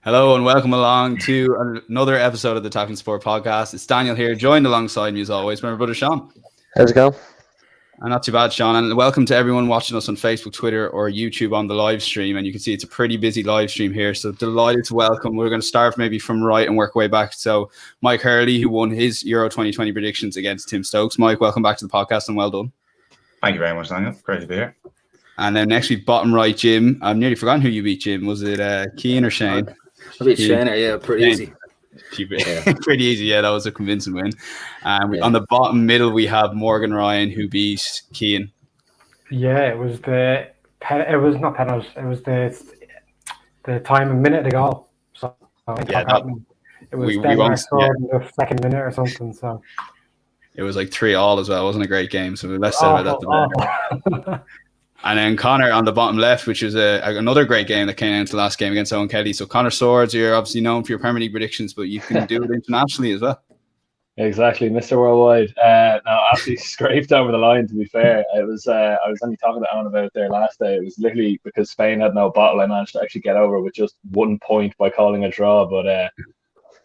Hello and welcome along to another episode of the Tackling Sport podcast. It's Daniel here, joined alongside me as always by my brother Sean. How's it going? And not too bad, Sean. And welcome to everyone watching us on Facebook, Twitter, or YouTube on the live stream. And you can see it's a pretty busy live stream here. So delighted to welcome. We're going to start maybe from right and work our way back. So Mike Herlihy, who won his Euro 2020 predictions against Tim Stokes. Mike, welcome back to the podcast and well done. Thank you very much, Daniel. Great to be here. And then next week, bottom right, Jim. I've nearly forgotten who you beat, Jim. Was it Keane or Shane? I beat Shane, yeah, pretty easy. Pretty easy, yeah. That was a convincing win. On the bottom middle, we have Morgan Ryan, who beat Keane. Yeah, it was not penalties. It was the time a minute to go. So it was Denmark scored in the second minute or something. So it was like 3-3 as well. It wasn't a great game. So let's say about that. And then Conor on the bottom left, which was another great game that came into the last game against Owen Kelly. So Conor Swords, you're obviously known for your Premier League predictions, but you can do it internationally as well. Exactly, Mr. Worldwide. No, absolutely scraped over the line, to be fair. I was only talking to Owen about it there last day. It was literally because Spain had no bottle. I managed to actually get over with just 1 point by calling a draw. But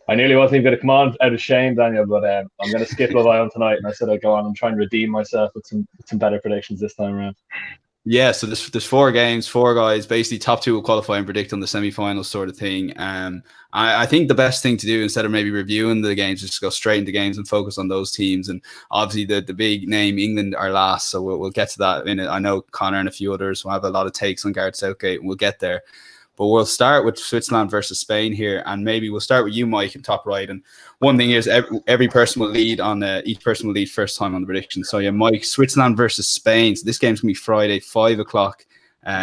I nearly wasn't even going to come on out of shame, Daniel. But I'm going to skip Love Island tonight. And I said I'd go on and try and redeem myself with some better predictions this time around. Yeah, so there's 4 games, 4 guys, basically top 2 will qualify and predict on the semi-finals sort of thing. I think the best thing to do instead of maybe reviewing the games is just go straight into games and focus on those teams. And obviously the big name, England, are last, so we'll get to that in it. I know Connor and a few others will have a lot of takes on Gareth Southgate, and we'll get there. But we'll start with Switzerland versus Spain here, and maybe we'll start with you, Mike, in top right. And one thing is every person will lead on each person will lead first time on the prediction. So yeah, Mike, Switzerland versus Spain. So this game's gonna be Friday, 5:00.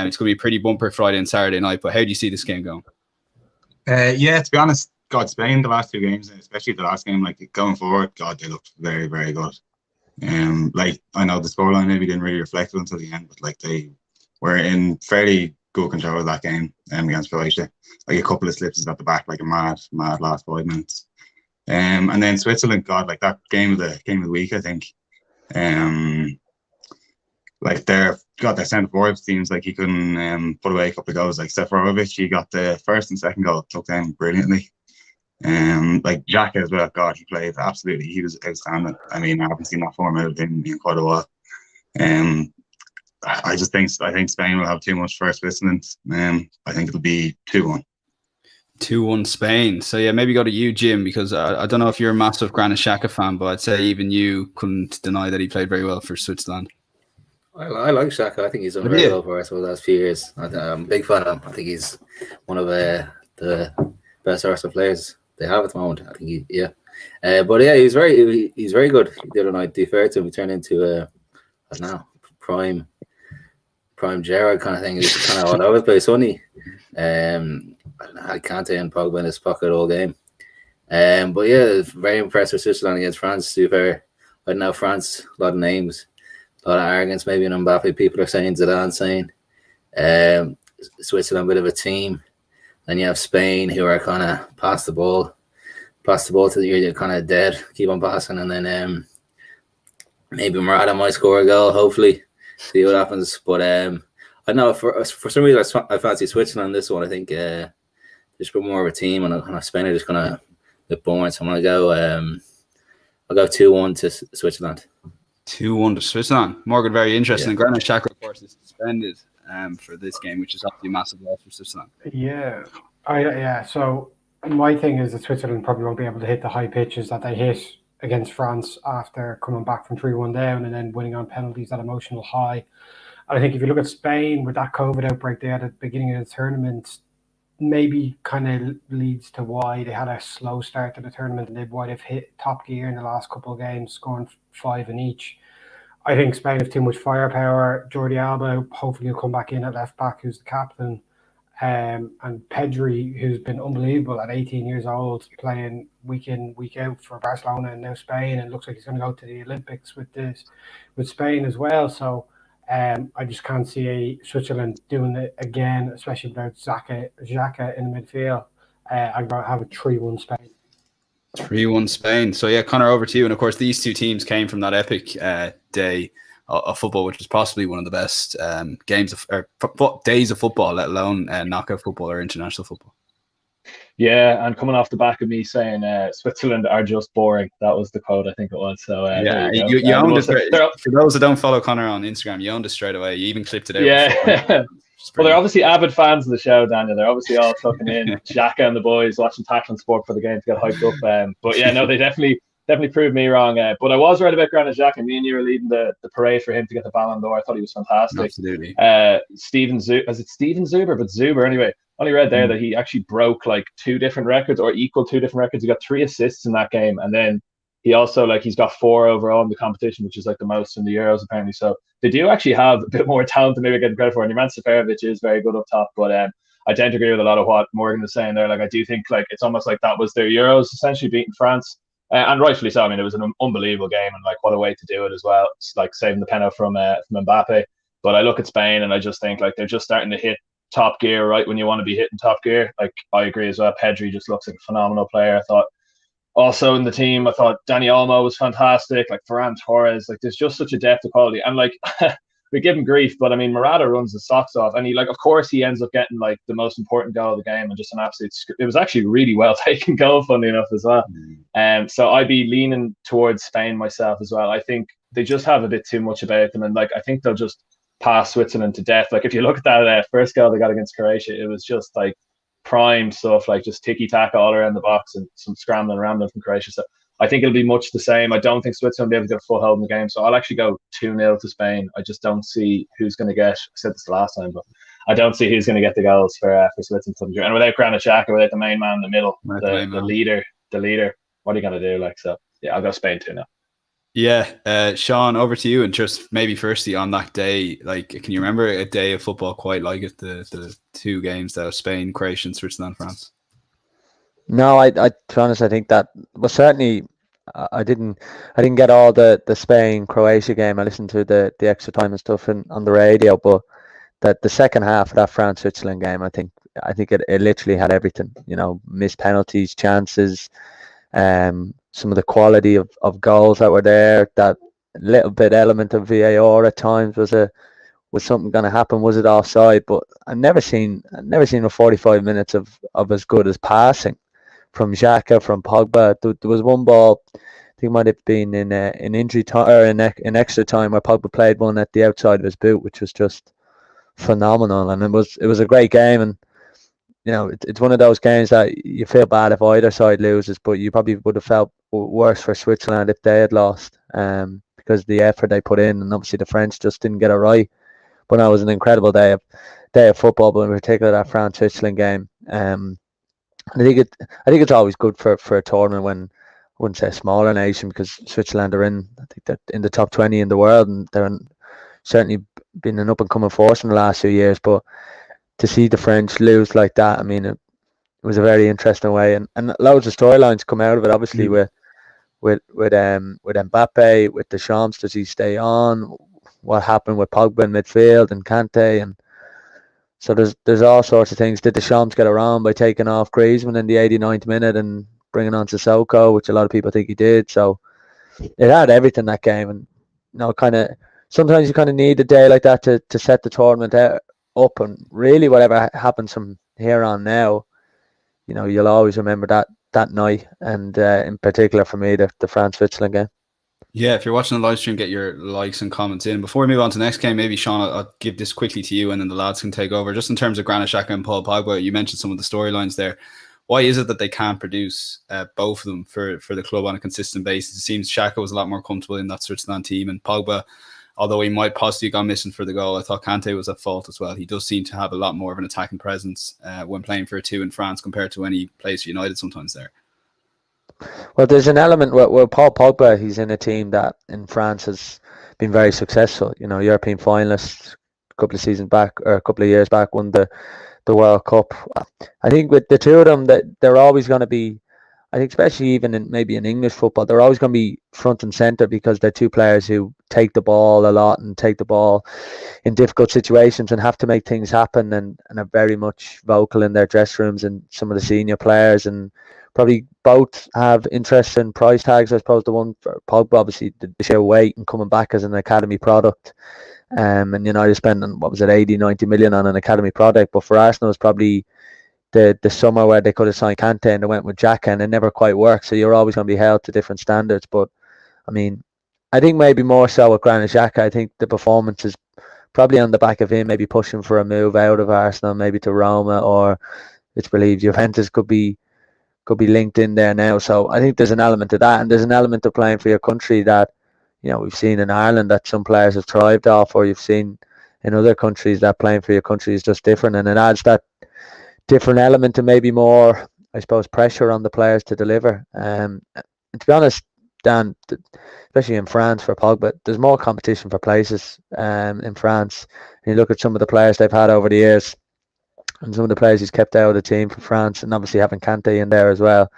It's gonna be a pretty bumper Friday and Saturday night. But how do you see this game going? Yeah, to be honest, God, Spain the last 2 games, especially the last game, like going forward, God, they looked very, very good. Like I know the scoreline maybe didn't really reflect it until the end, but like they were in fairly good control of that game against Croatia. Like a couple of slips at the back, like a mad last 5 minutes. And then Switzerland, God, like that game of the week, I think. Like their centre forward seems like he couldn't put away a couple of goals. Like Seferovic, he got the first and second goal took them brilliantly. Like Jack as well, God, he played absolutely. He was outstanding. I mean, I haven't seen that form out of him in quite a while. I think Spain will have too much for Switzerland. I think it'll be 2-1. 2-1 Spain. So yeah, maybe go to you, Jim, because I don't know if you're a massive Granit Xhaka fan, but I'd say even you couldn't deny that he played very well for Switzerland. I like Xhaka. I think he's done very well for us over the last few years. I'm a big fan of him. I think he's one of the best Arsenal players they have at the moment. I think but yeah, he's very good. The other night, to be fair to him, he turned into I don't know, prime Gerrard kind of thing. He's kind of all over the place, wasn't he? I can't take in Pogba in his pocket all game. But yeah, very impressed with Switzerland against France. To be fair, I know France, a lot of names, a lot of arrogance. Maybe in Mbappe, people are saying, Zidane saying. Switzerland, a bit of a team. Then you have Spain, who are kind of pass the ball to you're kind of dead, keep on passing, and then maybe Mouatt might score a goal. Hopefully, see what happens. But I know for some reason I fancy Switzerland this one. I think just a bit more of a team, and Spain are just gonna a bit boring. So I'm gonna go. I'll go 2-1 to Switzerland. 2-1 to Switzerland. Morgan, very interesting. Yeah. Granit Xhaka, of course, is suspended for this game, which is obviously a massive loss for Switzerland. Yeah. So my thing is that Switzerland probably won't be able to hit the high pitches that they hit against France after coming back from 3-1 down and then winning on penalties, that emotional high. And I think if you look at Spain with that COVID outbreak they had at the beginning of the tournament, maybe kind of leads to why they had a slow start to the tournament and why they've hit top gear in the last couple of games, scoring 5 in each. I think Spain have too much firepower. Jordi Alba hopefully will come back in at left back, who's the captain. And Pedri, who's been unbelievable at 18 years old, playing week in, week out for Barcelona and now Spain, and looks like he's going to go to the Olympics with Spain as well. So I just can't see Switzerland doing it again, especially without Xhaka in the midfield. I'd have a 3-1 Spain. 3-1 Spain. So yeah, Connor, over to you. And of course, these two teams came from that epic day of football, which was possibly one of the best days of football, let alone knockout football or international football. Yeah, and coming off the back of me saying Switzerland are just boring. That was the quote, I think it was. So yeah, there you go. you owned it. They're, For those that don't follow Connor on Instagram, you owned it straight away. You even clipped it out. yeah. Well, they're obviously avid fans of the show, Daniel. They're obviously all tucking in, Xhaka and the boys watching tackling sport for the game to get hyped up. But yeah, no, they definitely proved me wrong. But I was right about Granit Xhaka. Me and you were leading the parade for him to get the Ballon d'Or. I thought he was fantastic. Absolutely. Steven Zuber? But Zuber, anyway. Only read there that he actually broke like 2 different records or equal 2 different records. He got 3 assists in that game. And then he also, like, he's got 4 overall in the competition, which is like the most in the Euros, apparently. So they do actually have a bit more talent than maybe getting credit for. And Ivan Seferovic is very good up top. But I tend to agree with a lot of what Morgan was saying there. Like, I do think like it's almost like that was their Euros, essentially beating France. And rightfully so. I mean, it was an unbelievable game, and like what a way to do it as well. It's like saving the penalty from Mbappe. But I look at Spain and I just think like they're just starting to hit top gear right when you want to be hitting top gear. Like, I agree as well. Pedri just looks like a phenomenal player. I thought also in the team, I thought Dani Olmo was fantastic. Like Ferran Torres, like there's just such a depth of quality. And like we give him grief, but I mean Morata runs the socks off, and he, like, of course he ends up getting like the most important goal of the game and just an absolute. It was actually really well taken goal, funny enough as well. So I'd be leaning towards Spain myself as well. I think they just have a bit too much about them, and like I think they'll just pass Switzerland to death. Like if you look at that first goal they got against Croatia, it was just like prime stuff, like just ticky-taka all around the box and some scrambling around them from Croatia. So I think it'll be much the same. I don't think Switzerland will be able to get a full hold in the game. So I'll actually go 2-0 to Spain. I just don't see who's going to get, I said this the last time, but I don't see who's going to get the goals for Switzerland. And without Granit Xhaka, without the main man in the middle, the leader, what are you going to do? Like, so yeah, I'll go Spain 2-0. Yeah, Sean, over to you. And just maybe firstly on that day, like, can you remember a day of football quite like it? The 2 games that were Spain, Croatia, and Switzerland, France. No, to be honest, I think that was certainly. I didn't get all the Spain Croatia game. I listened to the extra time and stuff on the radio, but that the second half of that France Switzerland game, I think it literally had everything. You know, missed penalties, chances, some of the quality of goals that were there. That little bit element of VAR at times was something going to happen? Was it offside? But I've never seen a 45 minutes of as good as passing from Xhaka, from Pogba. There was one ball, I think it might have been in injury time or in extra time, where Pogba played one at the outside of his boot, which was just phenomenal. And it was a great game. And you know, it's one of those games that you feel bad if either side loses, but you probably would have felt worse for Switzerland if they had lost, because of the effort they put in, and obviously the French just didn't get it right. But no, it was an incredible day of football, but in particular that France Switzerland game. I think it's always good for a tournament when, I wouldn't say a smaller nation, because Switzerland are in the top 20 in the world, and they're certainly been an up and coming force in the last few years. But to see the French lose like that, I mean, it was a very interesting way, and loads of storylines come out of it. Obviously, with Mbappe, with Deschamps, does he stay on? What happened with Pogba in midfield and Kante, and so there's all sorts of things. Did Deschamps get around by taking off Griezmann in the 89th minute and bringing on Sissoko, which a lot of people think he did? So it had everything, that game. And you know, kind of sometimes you kind of need a day like that to set the tournament up, and really whatever happens from here on now, you know, you'll always remember that night, and in particular for me, the France Switzerland game. Yeah, if you're watching the live stream, get your likes and comments in. Before we move on to the next game, maybe Sean, I'll give this quickly to you, and then the lads can take over. Just in terms of Granit Xhaka and Paul Pogba, you mentioned some of the storylines there. Why is it that they can't produce both of them for the club on a consistent basis? It seems Xhaka was a lot more comfortable in that Switzerland team, and Pogba, although he might possibly have gone missing for the goal, I thought Kante was at fault as well. He does seem to have a lot more of an attacking presence when playing for a 2 in France compared to when he plays for United sometimes there. Well, there's an element where Paul Pogba, he's in a team that in France has been very successful. You know, European finalists a couple of years back, won the World Cup. I think with the two of them, that they're always going to be, I think especially even in maybe in English football, they're always going to be front and centre, because they're two players who take the ball a lot and take the ball in difficult situations and have to make things happen, and are very much vocal in their dress rooms, and some of the senior players, and probably both have interest in price tags. I suppose the one for Pogba, obviously the sheer weight and coming back as an academy product, and United spending, what was it, 80-90 million on an academy product, but for Arsenal it's probably the summer where they could have signed Kante and they went with Xhaka and it never quite worked. So you're always going to be held to different standards. But I mean, I think maybe more so with Granit Xhaka. I think the performance is probably on the back of him maybe pushing for a move out of Arsenal, maybe to Roma, or it's believed Juventus could be linked in there now. So I think there's an element of that, and there's an element of playing for your country that, you know, we've seen in Ireland that some players have thrived off, or you've seen in other countries that playing for your country is just different, and it adds that different element and maybe more, I suppose, pressure on the players to deliver. And to be honest, Dan, especially in France for Pogba, there's more competition for places in France. And you look at some of the players they've had over the years, and some of the players he's kept out of the team for France, and obviously having Kante in there as well.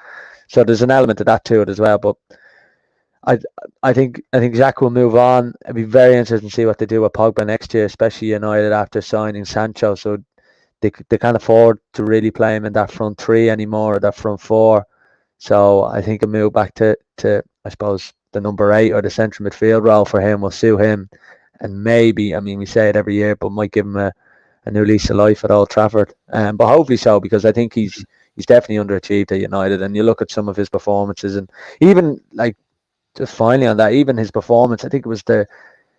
So there's an element of that to it as well. But I think Jacques will move on. It'd be very interesting to see what they do with Pogba next year, especially United after signing Sancho. So they can't afford to really play him in that front three anymore, or that front four. So I think a move back to I suppose the number 8 or the central midfield role for him will suit him, and maybe, I mean, we say it every year, but might give him a new lease of life at Old Trafford. But hopefully so, because I think he's definitely underachieved at United. And you look at some of his performances, and even like, just finally on that, even his performance, I think it was the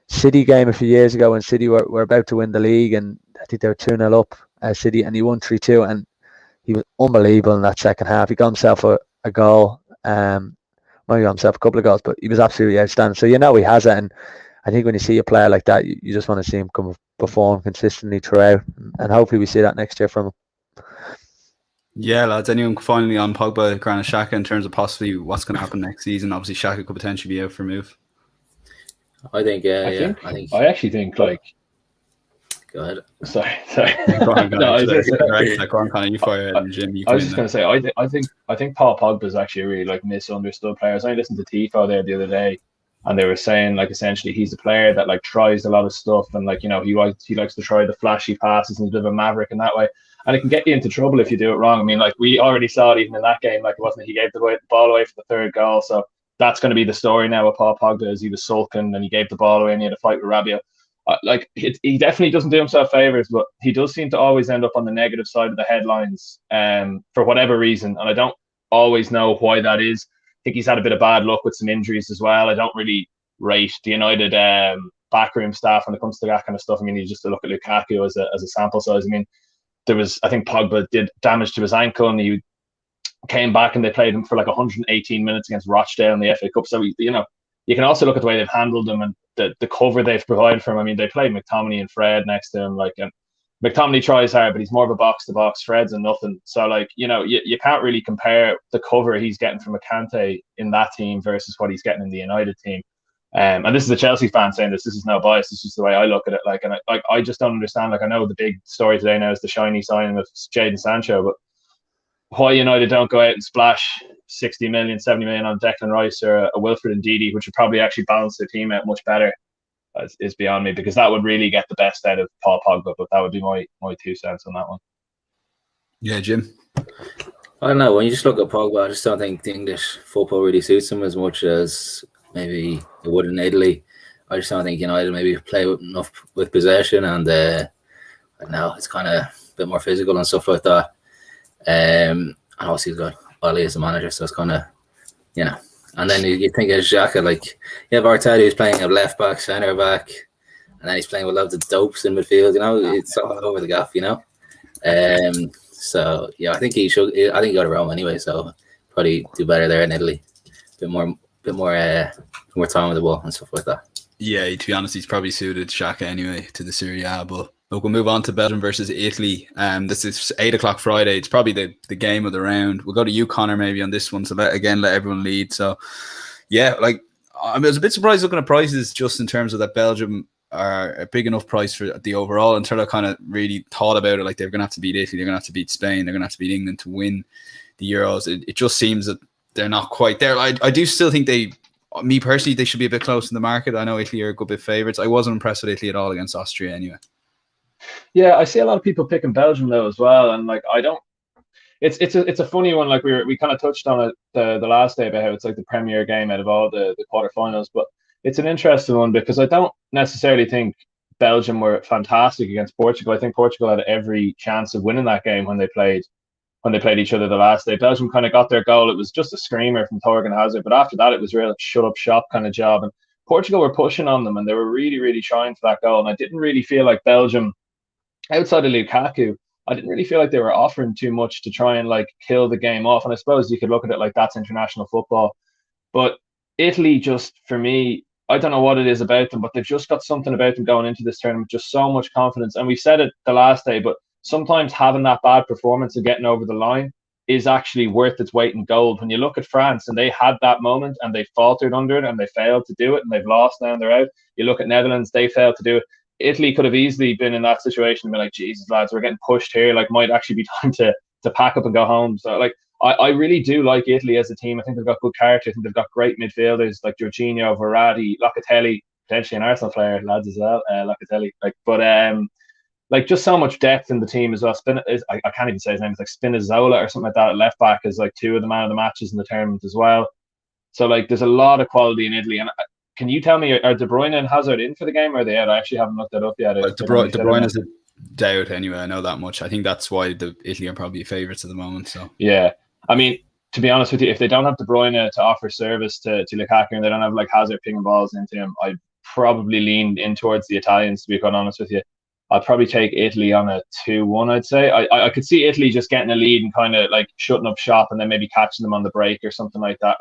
City game a few years ago when City were about to win the league, and I think they were 2-0 up City, and he won 3-2, and he was unbelievable in that second half. He got himself a goal, might got himself a couple of goals, but he was absolutely outstanding. So you know he has it, and I think when you see a player like that, you just want to see him perform consistently throughout, and hopefully we see that next year from him. Yeah, lads, anyone finally on Pogba, Granit Xhaka, in terms of possibly what's going to happen next season? Obviously Xhaka could potentially be out for a move. I think I actually think, like, go ahead. Sorry. Go on, No, I was Connor, you fire it, and Jim, you I was just going to say, I think Paul Pogba is actually a really, like, misunderstood player. I listened to Tifo there the other day, and they were saying, like, essentially he's a player that, like, tries a lot of stuff, and, like, you know, he likes to try the flashy passes and he's a bit of a maverick in that way, and it can get you into trouble if you do it wrong. I mean, like, we already saw it even in that game. Like, it wasn't he gave the ball away for the third goal, so that's going to be the story now with Paul Pogba, is he was sulking and he gave the ball away and he had a fight with Rabiot. He definitely doesn't do himself favors, but he does seem to always end up on the negative side of the headlines for whatever reason, and I don't always know why that is. I think he's had a bit of bad luck with some injuries as well. I don't really rate the United backroom staff when it comes to that kind of stuff. I mean, you just look at Lukaku as a sample size. I mean, I think Pogba did damage to his ankle, and he came back and they played him for like 118 minutes against Rochdale in the FA Cup. So, you know, you can also look at the way they've handled him and the cover they've provided for him. I mean, they played McTominay and Fred next to him. Like, and McTominay tries hard, but he's more of a box-to-box. Fred's and nothing. So, like, you know, you can't really compare the cover he's getting from Kante in that team versus what he's getting in the United team. And this is a Chelsea fan saying this. This is no bias. This is just the way I look at it. Like, and I just don't understand. Like, I know the big story today now is the shiny signing of Jadon Sancho, but why United don't go out and splash 60 million, 70 million on Declan Rice or a Wilfred Ndidi, which would probably actually balance the team out much better, is beyond me, because that would really get the best out of Paul Pogba. But that would be my 2 cents on that one. Yeah, Jim. I don't know. When you just look at Pogba, I just don't think the English football really suits him as much as maybe it would in Italy. I just don't think United maybe play enough with possession, and I don't know, it's kind of a bit more physical and stuff like that. And obviously he's got Oli as a manager, so it's kind of, you know. And then you think of Xhaka, like, you have Arteta who's playing a left back, centre back, and then he's playing with loads of dopes in midfield. You know, it's all over the gaff. You know. So yeah, I think he should. I think he got to Rome anyway, so probably do better there in Italy. Bit more time with the ball and stuff like that. Yeah, to be honest, he's probably suited Xhaka anyway to the Serie A. But look, we'll move on to Belgium versus Italy. This is 8:00 Friday. It's probably the game of the round. We'll go to you, Connor, maybe on this one. So let everyone lead. So yeah, like, I was a bit surprised looking at prices just in terms of that Belgium are a big enough price for the overall, until I kind of really thought about it. Like, they're going to have to beat Italy, they're going to have to beat Spain, they're going to have to beat England to win the Euros. It just seems that they're not quite there. I do still think me personally, they should be a bit close in the market. I know Italy are a good bit favourites. I wasn't impressed with Italy at all against Austria anyway. Yeah, I see a lot of people picking Belgium though as well, and like, I don't. It's a funny one. Like, we kind of touched on it the last day about how it's like the premier game out of all the quarterfinals, but it's an interesting one because I don't necessarily think Belgium were fantastic against Portugal. I think Portugal had every chance of winning that game when they played. when they played each other the last day. Belgium kind of got their goal. It was just a screamer from Thorgan Hazard, but after that, it was real shut up shop kind of job. And Portugal were pushing on them, and they were really, really trying for that goal. And I didn't really feel like Belgium, outside of Lukaku, I didn't really feel like they were offering too much to try and like kill the game off. And I suppose you could look at it like that's international football. But Italy, just for me, I don't know what it is about them, but they've just got something about them going into this tournament, just so much confidence. And we said it the last day, but sometimes having that bad performance and getting over the line is actually worth its weight in gold. When you look at France and they had that moment and they faltered under it and they failed to do it and they've lost now and they're out. You look at Netherlands, they failed to do it. Italy could have easily been in that situation and been like, Jesus, lads, we're getting pushed here. Like, might actually be time to pack up and go home. So, like, I really do like Italy as a team. I think they've got good character. I think they've got great midfielders like Jorginho, Verratti, Locatelli, potentially an Arsenal player, lads, as well. Locatelli, like just so much depth in the team as well. I can't even say his name. It's like Spinazzola or something like that at left back is like 2 of the man of the matches in the tournament as well. So like there's a lot of quality in Italy. And can you tell me, are De Bruyne and Hazard in for the game or are they out? I actually haven't looked that up yet. De Bruyne is a doubt anyway. I know that much. I think that's why the Italy are probably favourites at the moment. So yeah, I mean, to be honest with you, if they don't have De Bruyne to offer service to Lukaku and they don't have like Hazard pinging balls into him, I'd probably lean in towards the Italians, to be quite honest with you. I'd probably take Italy on a 2-1, I'd say. I could see Italy just getting a lead and kind of like shutting up shop and then maybe catching them on the break or something like that.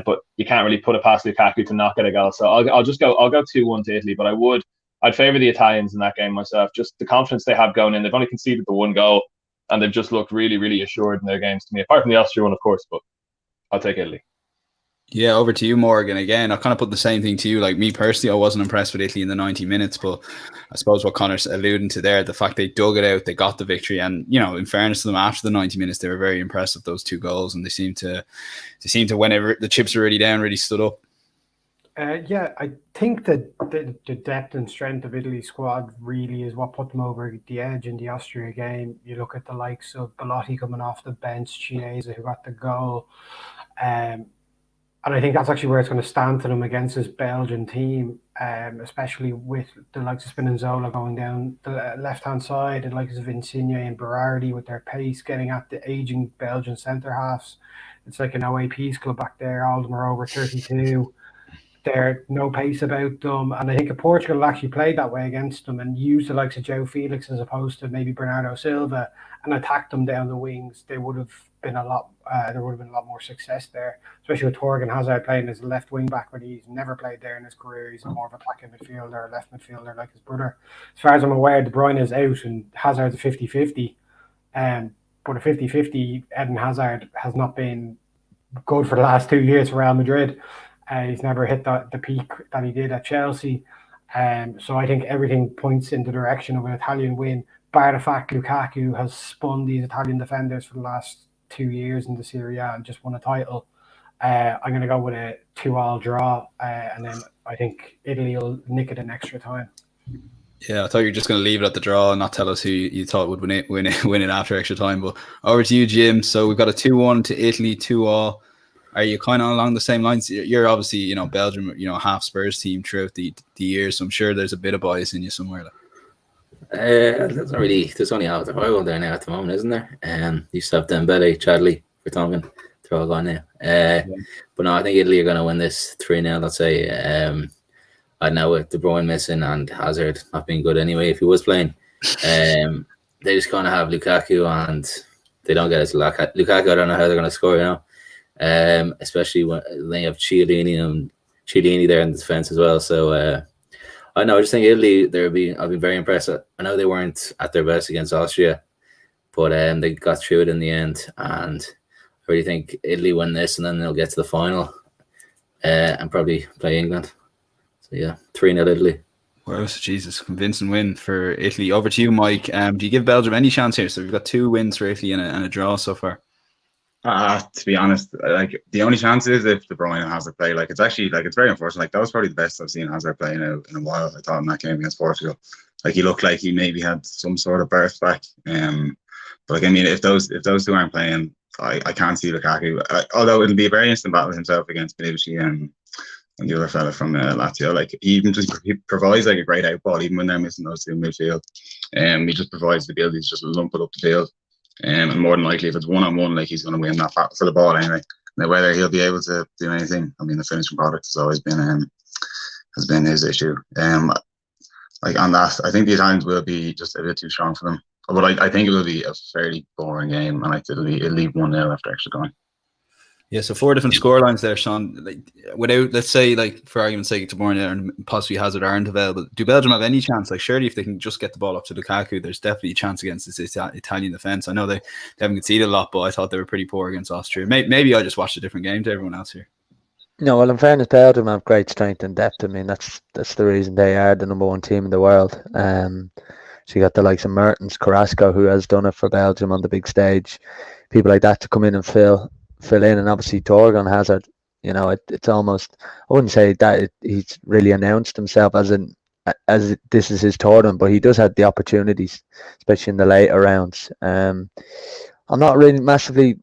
But you can't really put it past Lukaku to not get a goal. So I'll go 2-1 to Italy, but I'd favour the Italians in that game myself. Just the confidence they have going in. They've only conceded the 1 goal and they've just looked really, really assured in their games to me, apart from the Austria one, of course, but I'll take Italy. Yeah, over to you, Morgan. Again, I kind of put the same thing to you. Like me personally, I wasn't impressed with Italy in the 90 minutes, but I suppose what Conor's alluding to there, the fact they dug it out, they got the victory, and in fairness to them, after the 90 minutes, they were very impressed with those 2 goals, and they seemed to whenever the chips were really down, really stood up. Yeah, I think that the depth and strength of Italy's squad really is what put them over the edge in the Austria game. You look at the likes of Belotti coming off the bench, Chiesa who got the goal. And I think that's actually where it's going to stand to them against this Belgian team, especially with the likes of Spinazzola going down the left-hand side, and likes of Insigne and Berardi with their pace, getting at the aging Belgian centre-halves. It's like an OAP's club back there. All of them are over 32. There's no pace about them. And I think if Portugal actually played that way against them and used the likes of João Felix as opposed to maybe Bernardo Silva and attacked them down the wings, there would have been a lot more success there, especially with Thorgan Hazard playing as a left wing back when he's never played there in his career. He's more of a attacking midfielder, a left midfielder like his brother. As far as I'm aware, De Bruyne is out and Hazard's a 50-50. But a 50-50, Eden Hazard has not been good for the last 2 years for Real Madrid. He's never hit the peak that he did at Chelsea. So I think everything points in the direction of an Italian win, bar the fact Lukaku has spun these Italian defenders for the last 2 years in the Serie A and just won a title. I'm going to go with a 2-2 draw, and then I think Italy will nick it in extra time. Yeah, I thought you were just going to leave it at the draw and not tell us who you thought would win it after extra time. But over to you, Jim. So we've got a 2-1 to Italy, 2-2. Are you kind of along the same lines? You're obviously, Belgium, half Spurs team throughout the years, so I'm sure there's a bit of bias in you somewhere. There's only out the rival there now at the moment, isn't there? Used to have Dembele, Chadley, Vertonghen, they're all gone now. But no, I think Italy are going to win this 3-0, let's say. I know with De Bruyne missing and Hazard not being good anyway, if he was playing, they just kind of have Lukaku and they don't get it to Lukaku. I don't know how they're going to score, especially when they have Chiellini there in the defense as well. So I just think Italy, I've been very impressed. I know they weren't at their best against Austria, but they got through it in the end. And I really think Italy win this and then they'll get to the final and probably play England. So yeah, 3-0 Italy. Well, Jesus, convincing win for Italy. Over to you, Mike. Do you give Belgium any chance here? So we've got 2 wins for Italy and a draw so far. To be honest, like the only chance is if De Bruyne and Hazard play. Like it's very unfortunate. Like that was probably the best I've seen Hazard play in a while. I thought in that game against Portugal, like he looked like he maybe had some sort of burst back. But like I mean, if those 2 aren't playing, I can't see Lukaku. Although it'll be a very instant battle himself against Bonucci and the other fella from Lazio. Like he provides like a great outball even when they're missing those 2 midfield. He just provides the ability to just lump it up the field. And more than likely, if it's 1-on-1, like he's going to win that battle for the ball anyway. Now, whether he'll be able to do anything, I mean, the finishing product has always been his issue. Like on that, I think the Italians will be just a bit too strong for them. But I think it will be a fairly boring game, and it'll leave 1-0 after extra time. Yeah, so 4 different scorelines there, Sean. Like, without, let's say, like for argument's sake, De Bruyne and possibly Hazard aren't available. Do Belgium have any chance? Like, surely if they can just get the ball up to Lukaku, there's definitely a chance against this Italian defense. I know they haven't conceded a lot, but I thought they were pretty poor against Austria. Maybe I just watched a different game to everyone else here. No, well, in fairness, Belgium have great strength and depth. I mean, that's the reason they are the number 1 team in the world. So you got the likes of Mertens, Carrasco, who has done it for Belgium on the big stage. People like that to come in and fill in, and obviously Torgan Hazard. You know, it's almost, I wouldn't say that he's really announced himself as this is his tournament, but he does have the opportunities, especially in the later rounds. I'm not really massively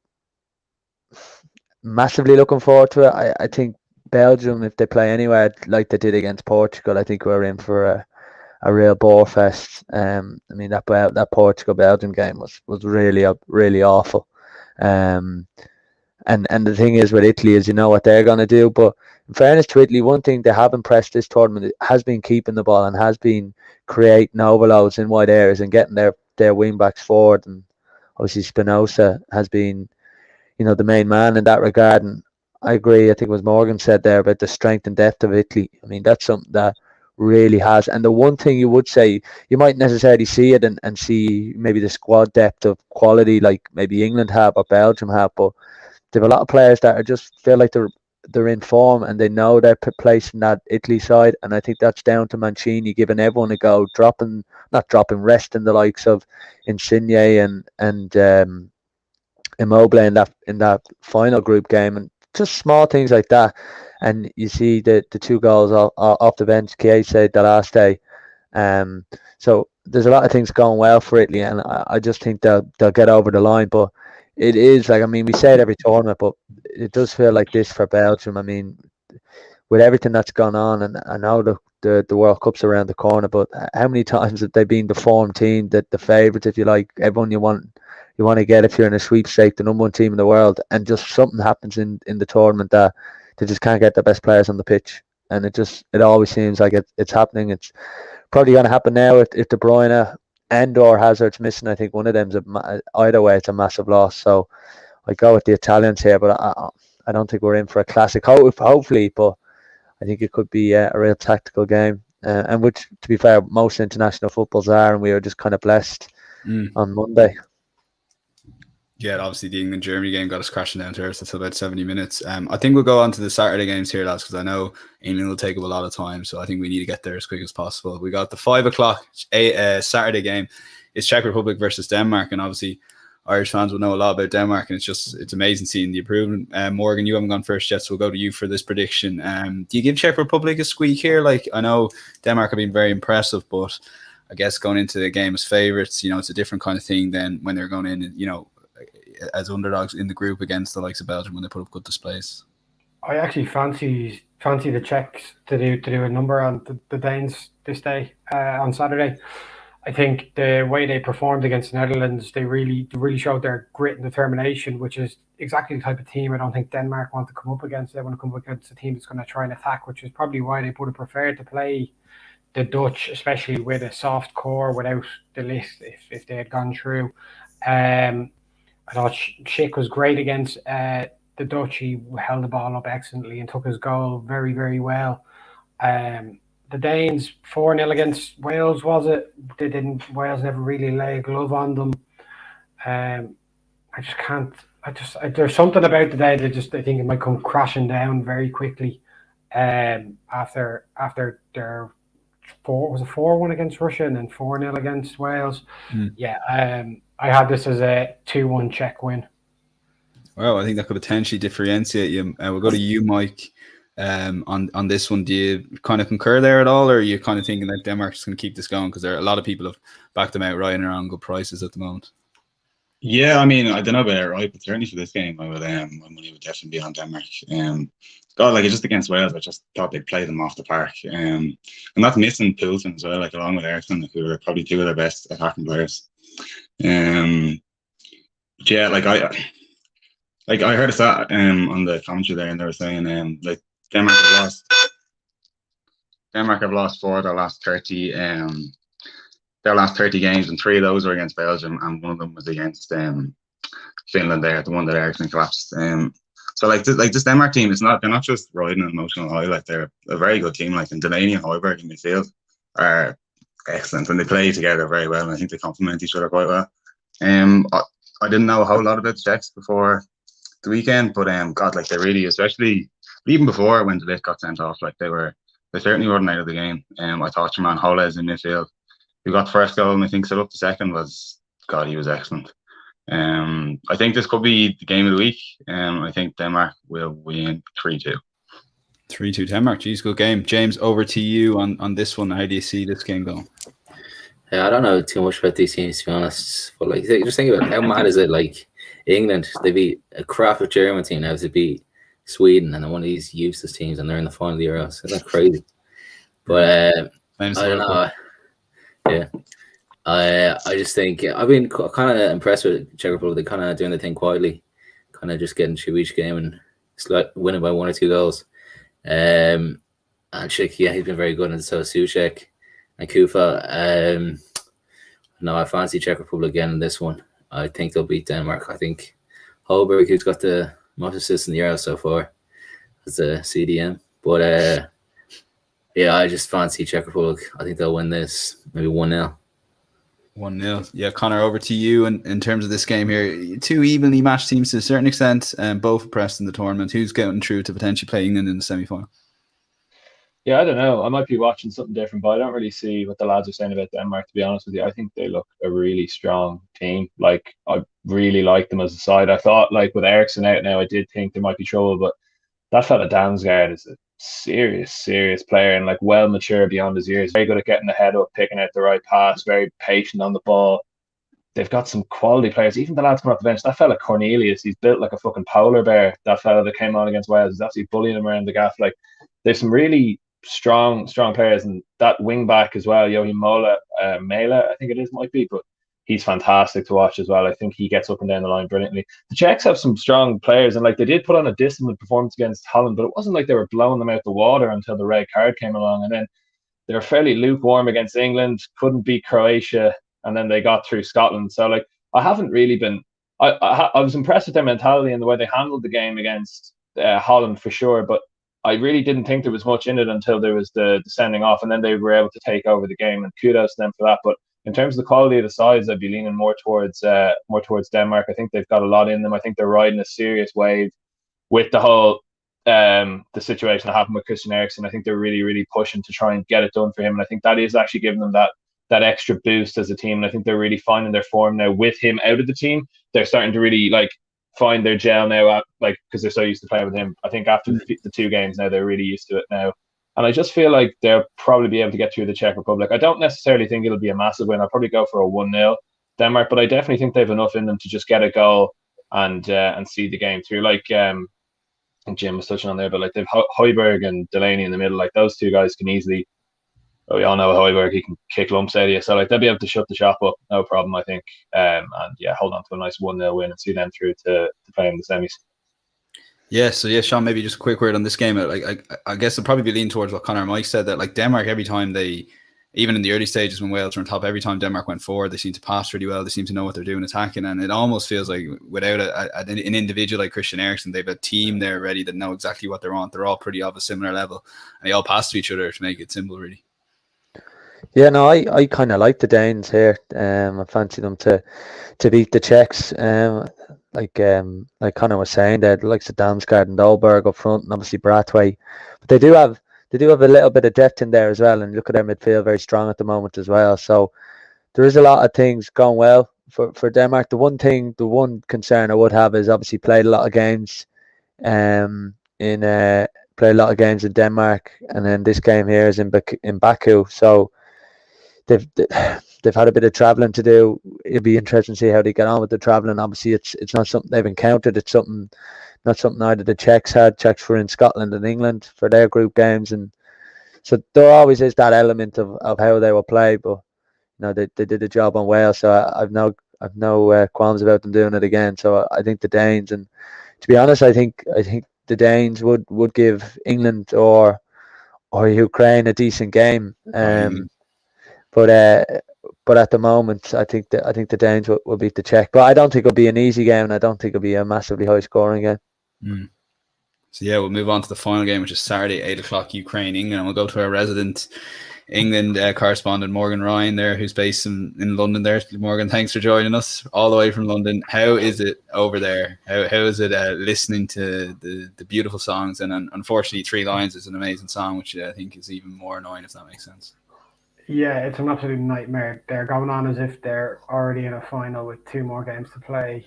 looking forward to it. I think Belgium, if they play anywhere like they did against Portugal, I think we're in for a real bore fest. I mean, that Portugal-Belgium game was really awful. And the thing is with Italy is, you know what they're going to do. But in fairness to Italy, one thing they have impressed this tournament has been keeping the ball and has been creating overloads in wide areas and getting their wing backs forward. And obviously Spinoza has been, you know, the main man in that regard. And I agree. I think it was Morgan said there about the strength and depth of Italy. I mean, that's something that really has. And the one thing you would say, you might necessarily see it and see maybe the squad depth of quality like maybe England have or Belgium have, but they have a lot of players that are just feel like they're in form and they know their place in that Italy side. And I think that's down to Mancini giving everyone a go, resting the likes of Insigne and Immobile in that final group game, and just small things like that. And you see the 2 goals off the bench, Chiesa the last day. So there's a lot of things going well for Italy, and I just think they'll get over the line. But it is like, I mean, we say it every tournament, but it does feel like this for Belgium. I mean, with everything that's gone on, and I know the World Cup's around the corner, but how many times have they been the form team, the favourites, if you like, everyone you want to get if you're in a sweepstake, the number 1 team in the world, and just something happens in the tournament that they just can't get the best players on the pitch, and it always seems like it's happening. It's probably going to happen now if De Bruyne and/or Hazard's missing. I think one of them's either way, it's a massive loss. So I go with the Italians here, but I don't think we're in for a classic. Hopefully, but I think it could be a real tactical game, and which, to be fair, most international footballs are, and we were just kind of blessed on Monday. Yeah, obviously the England-Germany game got us crashing down to earth until about 70 minutes. I think we'll go on to the Saturday games here, lads, because I know England will take up a lot of time, so I think we need to get there as quick as possible. We got the 5 o'clock Saturday game. It's Czech Republic versus Denmark, and obviously Irish fans will know a lot about Denmark, and it's amazing seeing the improvement. Morgan, you haven't gone first yet, so we'll go to you for this prediction. Do you give Czech Republic a squeak here? Like, I know Denmark have been very impressive, but I guess going into the game as favourites, you know, it's a different kind of thing than when they're going in, you know, as underdogs in the group against the likes of Belgium when they put up good displays. I actually fancy the Czechs to do a number on the Danes this day on Saturday. I think the way they performed against the Netherlands, they really showed their grit and determination, which is exactly the type of team I don't think Denmark want to come up against. They want to come up against a team that's going to try and attack, which is probably why they would have preferred to play the Dutch, especially with a soft core without the list if they had gone through. I thought Schick was great against the Dutch. He held the ball up excellently and took his goal very, very well. The Danes 4-0 against Wales, was it? Wales never really lay a glove on them. I just can't. There's something about the day that I think it might come crashing down very quickly. After their 4-1 against Russia and then 4-0 against Wales. Yeah. I have this as a 2-1 Czech win. Well, I think that could potentially differentiate you. We'll go to you, Mike, on this one. Do you kind of concur there at all, or are you kind of thinking that Denmark's going to keep this going? Because there are a lot of people have backed them outright and are on good prices at the moment. Yeah, I mean, I don't know about outright, but certainly for this game, my money would definitely be on Denmark. God, like, just against Wales, I just thought they'd play them off the park. And that's missing Poulsen as well, like along with Ericsson, who are probably 2 of their best attacking players. Yeah, I heard a stat on the commentary there, and they were saying like Denmark have lost 4 of their last 30 games, and 3 of those were against Belgium, and one of them was against Finland there, the one that Ericsson collapsed. So this Denmark team is they're not just riding an emotional high, like they're a very good team, like, and Delaney and Højbjerg in midfield are excellent, and they play together very well, and I think they complement each other quite well. I didn't know a whole lot about the Czechs before the weekend, but God, like, they really, especially even before when De Ligt got sent off, like they certainly weren't out of the game. I thought your man Højlund in midfield, who got the first goal and I think set up the second, he was excellent. I think this could be the game of the week. I think Denmark will win 3-2. 3-2 Denmark. Geez, good game. James, over to you on this one. How do you see this game going? Yeah, I don't know too much about these teams, to be honest. But like, just think about how mad is it? Like, England, they beat a crap of German team now to beat Sweden, and one of these useless teams, and they're in the final of the Euros. Isn't that crazy? But I don't know. Yeah. I just think I've been kind of impressed with Czech Republic. They're kind of doing the thing quietly, kind of just getting through each game and winning by 1 or 2 goals. And Czech, yeah, he's been very good, and so Souček and Kufa. No, I fancy Czech Republic again in this one. I think they'll beat Denmark. I think Højbjerg, who's got the most assists in the Euro so far, as a CDM. But yeah, I just fancy Czech Republic. I think they'll win this, maybe 1-0. 1-0. Yeah, Conor, over to you. And in terms of this game here, 2 evenly matched teams to a certain extent, and both pressed in the tournament. Who's getting through to potentially play England in the semi-final? Yeah, I don't know. I might be watching something different, but I don't really see what the lads are saying about Denmark, to be honest with you. I think they look a really strong team. Like, I really like them as a side. I thought, like, with Ericsson out now, I did think there might be trouble, but that fella Damsgaard is a serious player, and like well mature beyond his years. Very good at getting the head up, picking out the right pass, very patient on the ball. They've got some quality players. Even the lads coming off the bench, that fella Cornelius, he's built like a fucking polar bear. That fella that came on against Wales is absolutely bullying him around the gaff. Like, there's some really strong players, and that wing back as well, Yohi Mela, I think it is, might be, but he's fantastic to watch as well. I think he gets up and down the line brilliantly. The Czechs have some strong players, and like, they did put on a disciplined performance against Holland, but it wasn't like they were blowing them out the water until the red card came along, and then they were fairly lukewarm against England, couldn't beat Croatia, and then they got through Scotland. So like, I haven't really been. I was impressed with their mentality and the way they handled the game against Holland for sure, but I really didn't think there was much in it until there was the sending off, and then they were able to take over the game, and kudos to them for that. But in terms of the quality of the sides, I'd be leaning more towards Denmark. I think they've got a lot in them. I think they're riding a serious wave with the whole the situation that happened with Christian Eriksen. I think they're really pushing to try and get it done for him, and I think that is actually giving them that extra boost as a team. And I think they're really finding their form now with him out of the team. They're starting to really like find their gel now, because they're so used to playing with him. I think after the 2 games now, they're really used to it now. And I just feel like they'll probably be able to get through the Czech Republic. I don't necessarily think it'll be a massive win. I'll probably go for a 1-0 Denmark, but I definitely think they have enough in them to just get a goal and see the game through. Like Jim was touching on there, but like they've Højbjerg and Delaney in the middle. Like, those 2 guys can easily. We all know Højbjerg, he can kick lumps out of you, so like they'll be able to shut the shop up, no problem, I think. And yeah, hold on to a nice 1-0 win and see them through to play in the semis. Yeah, so yeah, Sean, maybe just a quick word on this game. Like, I guess I'll probably be leaning towards what Conor and Mike said, that like Denmark, every time even in the early stages when Wales were on top, every time Denmark went forward, they seem to pass really well. They seem to know what they're doing attacking, and it almost feels like without an individual like Christian Eriksen, they've a team there ready that know exactly what they're on. They're all pretty of a similar level, and they all pass to each other to make it simple, really. Yeah, no, I kind of like the Danes here. I fancy them to beat the Czechs. Like Conor was saying, they like Damsgaard and Dolberg up front, and obviously Brathwaite. But they do have a little bit of depth in there as well, and look at their midfield, very strong at the moment as well. So there is a lot of things going well for Denmark. The one concern I would have is obviously played a lot of games in Denmark, and then this game here is in Baku. So they've had a bit of travelling to do. It'll be interesting to see how they get on with the travelling. Obviously, it's not something they've encountered. It's not something either the Czechs had. Czechs were in Scotland and England for their group games, and so there always is that element of how they will play. But they did the job on Wales, so I've no qualms about them doing it again. So I think the Danes, and to be honest, I think the Danes would give England or Ukraine a decent game. But at the moment, I think the Danes will beat the Czech. But I don't think it'll be an easy game, and I don't think it'll be a massively high scoring game. So yeah, we'll move on to the final game, which is Saturday, 8:00 Ukraine, England. And we'll go to our resident England correspondent, Morgan Ryan there, who's based in London there. Morgan, thanks for joining us all the way from London. How is it over there? How is it listening to the beautiful songs? And unfortunately, Three Lions is an amazing song, which I think is even more annoying, if that makes sense. Yeah, it's an absolute nightmare. They're going on as if they're already in a final with 2 more games to play.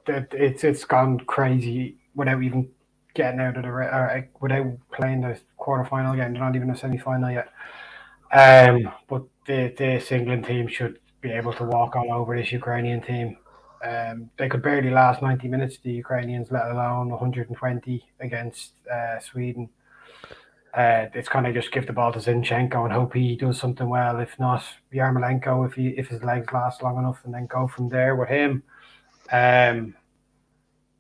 It's gone crazy without even getting out of the without playing the quarterfinal game. They're not even a semi-final yet. But this England team should be able to walk all over this Ukrainian team. They could barely last 90 minutes, the Ukrainians, let alone 120 against Sweden. It's kind of just give the ball to Zinchenko and hope he does something well. If not, Yarmolenko, if his legs last long enough, and then go from there with him.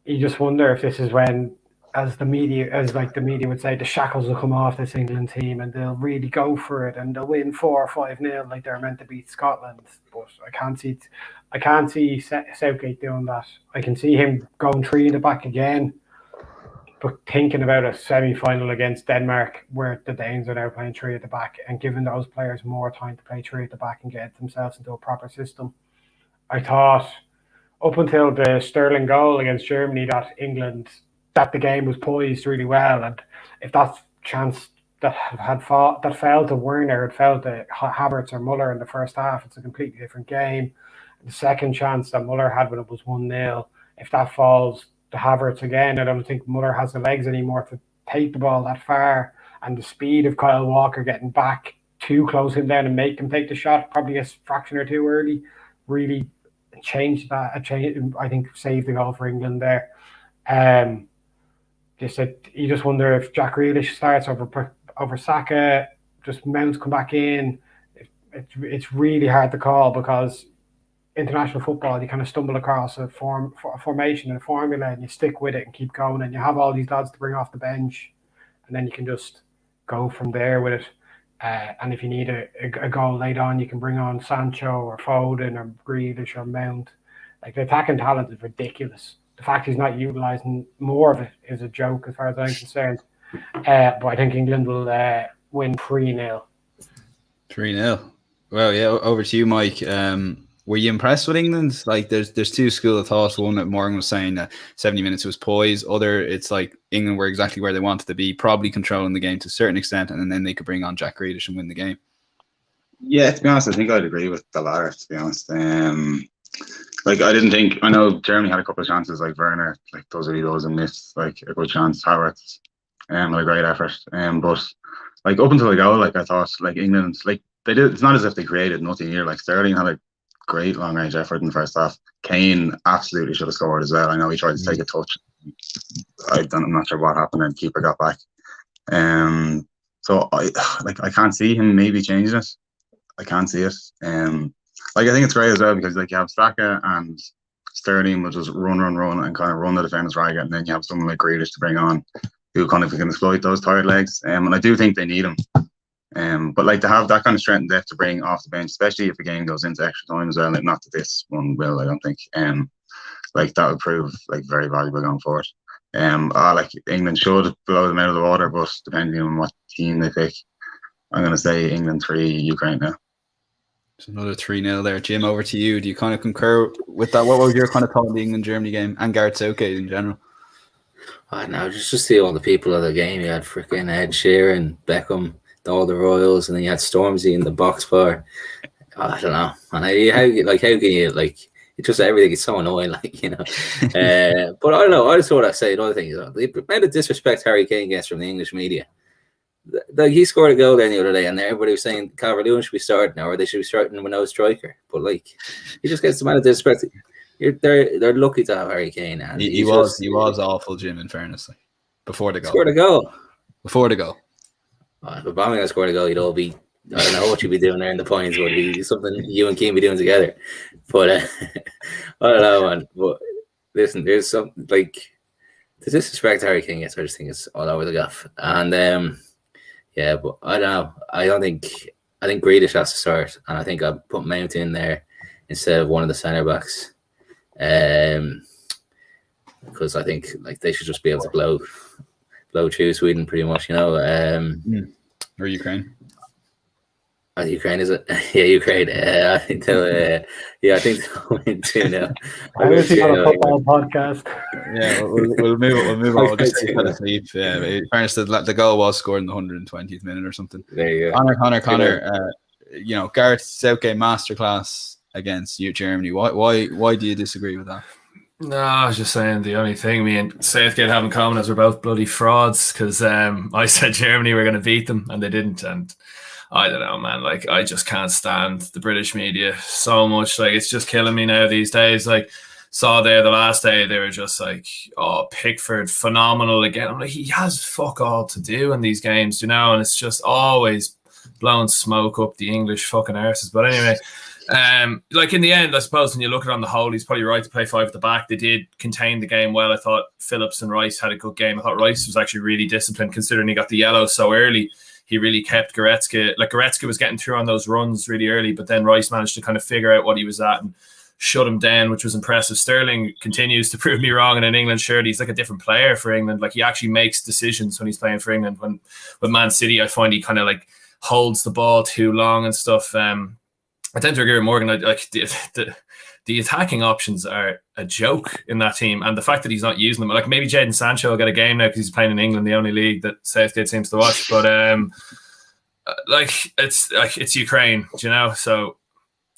You just wonder if this is when, as the media would say, the shackles will come off this England team and they'll really go for it and they'll win 4 or 5-0 like they're meant to beat Scotland. But I can't see Southgate doing that. I can see him going 3 in the back again. But thinking about a semi-final against Denmark, where the Danes are now playing 3 at the back, and giving those players more time to play 3 at the back and get themselves into a proper system, I thought up until the Sterling goal against Germany that the game was poised really well, and if that chance that fell to Werner had fell to Havertz or Muller in the first half, it's a completely different game. The second chance that Muller had when it was 1-0, if that falls to Havertz again, I don't think Muller has the legs anymore to take the ball that far, and the speed of Kyle Walker getting back to close him down and make him take the shot probably a fraction or 2 early really changed that. I think saved the goal for England there. You just wonder if Jack Grealish starts over Saka, just Mount come back in. It's really hard to call, because international football, you kind of stumble across a formation and a formula, and you stick with it and keep going, and you have all these lads to bring off the bench, and then you can just go from there with it. And if you need a goal late on, you can bring on Sancho or Foden or Grealish or Mount. Like, the attacking talent is ridiculous. The fact he's not utilising more of it is a joke as far as I'm concerned. But I think England will win 3-0. 3-0. Well, yeah, over to you, Mike. Were you impressed with England? Like, there's 2 schools of thought. One that Morgan was saying that 70 minutes was poised. Other, it's like England were exactly where they wanted to be, probably controlling the game to a certain extent, and then they could bring on Jack Grealish and win the game. Yeah, to be honest, I think I'd agree with the latter, to be honest. I know Germany had a couple of chances, like Werner, like those and missed like a good chance. Havertz, had a great effort. But like up until the goal, like I thought, like England, like they did. It's not as if they created nothing here. Like Sterling had a great long range effort in the first half. Kane absolutely should have scored as well. I know he tried to take a touch. I'm not sure what happened, and keeper got back. So I can't see him maybe changing it. I can't see it. I think it's great as well, because like you have Saka and Sterling will just run and kind of run the defenders ragged, and then you have someone like Grealish to bring on who kind of can exploit those tired legs. And I do think they need him. But like to have that kind of strength and depth to bring off the bench, especially if the game goes into extra time as well, like not that this one will, I don't think. Like that would prove like very valuable going forward. Like England should blow them out of the water, but depending on what team they pick, I'm going to say England 3, Ukraine now. It's another 3-0 there. Jim, over to you. Do you kind of concur with that? What was your kind of thought on the England-Germany game and Gareth Southgate in general? I know, just to see all the people of the game. You had freaking Ed Sheeran, Beckham, all the Royals, and then you had Stormzy in the box bar. I don't know. And how can you, like, it's just everything is so annoying, like, you know. But I don't know. I just thought I'd say another thing. The amount of disrespect Harry Kane gets from the English media. Like, he scored a goal then the other day, and everybody was saying Calvert-Lewin should be starting now, or they should be starting with no striker. But like, he just gets the amount of disrespect. They're lucky to have Harry Kane. And he was awful, Jim. In fairness, like, before the goal, scored a goal. Before the goal. If Aubameyang scored a goal, you'd all be I don't know what you'd be doing there in the points, but it'd be something you and Keane be doing together. But I don't know, man. But listen, there's some like to disrespect Harry King. Yes, I just think it's all over the gaff. And yeah, but I don't know. I think Grealish has to start, and I think I'd put Mount in there instead of one of the centre backs. Because I think like they should just be able to blow through Sweden pretty much, you know. Or Ukraine. Ukraine, is it? Yeah, Ukraine. I think they'll win 2-0. I was on a football podcast. Yeah, we'll move on. We'll just take that asleep. Yeah, in fairness, the goal was scored in the 120th minute or something. There you go. Connor. You know, Gareth Southgate masterclass against Germany. Why do you disagree with that? No, I was just saying the only thing me and Southgate have in common is we're both bloody frauds, because I said Germany were going to beat them and they didn't. And I don't know, man. Like, I just can't stand the British media so much. Like, it's just killing me now these days. Like, saw there the last day, they were just like, oh, Pickford, phenomenal again. I'm like, he has fuck all to do in these games, you know, and it's just always blowing smoke up the English fucking arses. But anyway, like in the end, I suppose when you look at it on the whole, he's probably right to play 5 at the back. They did contain the game well. I thought Phillips and Rice had a good game. I thought Rice was actually really disciplined considering he got the yellow so early. He really kept Goretzka. Like, Goretzka was getting through on those runs really early, but then Rice managed to kind of figure out what he was at and shut him down, which was impressive. Sterling continues to prove me wrong in an England shirt. He's like a different player for England. Like, he actually makes decisions when he's playing for England. When with Man City, I find he kind of like holds the ball too long and stuff. I tend to agree with Morgan. Like the attacking options are a joke in that team, and the fact that he's not using them, like maybe Jadon Sancho will get a game now because he's playing in England, the only league that Southgate seems to watch. But it's Ukraine, you know, so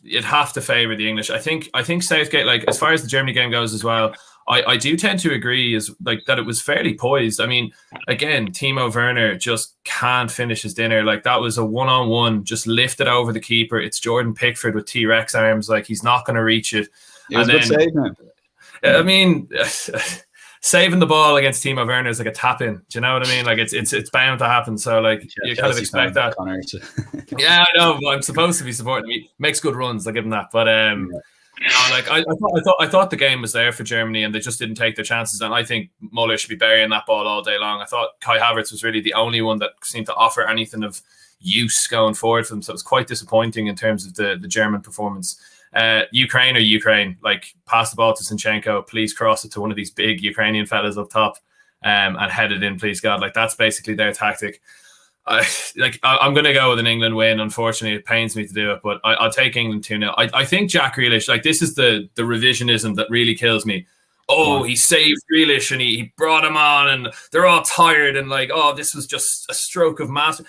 you'd have to favour the English. I think Southgate, like as far as the Germany game goes as well, I do tend to agree is like that it was fairly poised. I mean, again, Timo Werner just can't finish his dinner. Like, that was a one-on-one, just lifted over the keeper. It's Jordan Pickford with T-Rex arms. Like, he's not going to reach it. It was a good save, man. I mean, saving the ball against Timo Werner is like a tap-in. Do you know what I mean? Like, it's bound to happen. So, like, you kind of expect that. Yeah, I know. I'm supposed to be supporting him. He makes good runs. I'll give him that. But like I thought the game was there for Germany, and they just didn't take their chances. And I think Muller should be burying that ball all day long. I thought Kai Havertz was really the only one that seemed to offer anything of use going forward for them. So it was quite disappointing in terms of the German performance. Ukraine, like, pass the ball to Zinchenko, please cross it to one of these big Ukrainian fellas up top, and head it in, please God. Like, that's basically their tactic. I'm going to go with an England win. Unfortunately, it pains me to do it, but I'll take England 2-0. I think Jack Grealish, like, this is the revisionism that really kills me. Oh, he saved Grealish and he brought him on, and they're all tired and like, oh, this was just a stroke of master.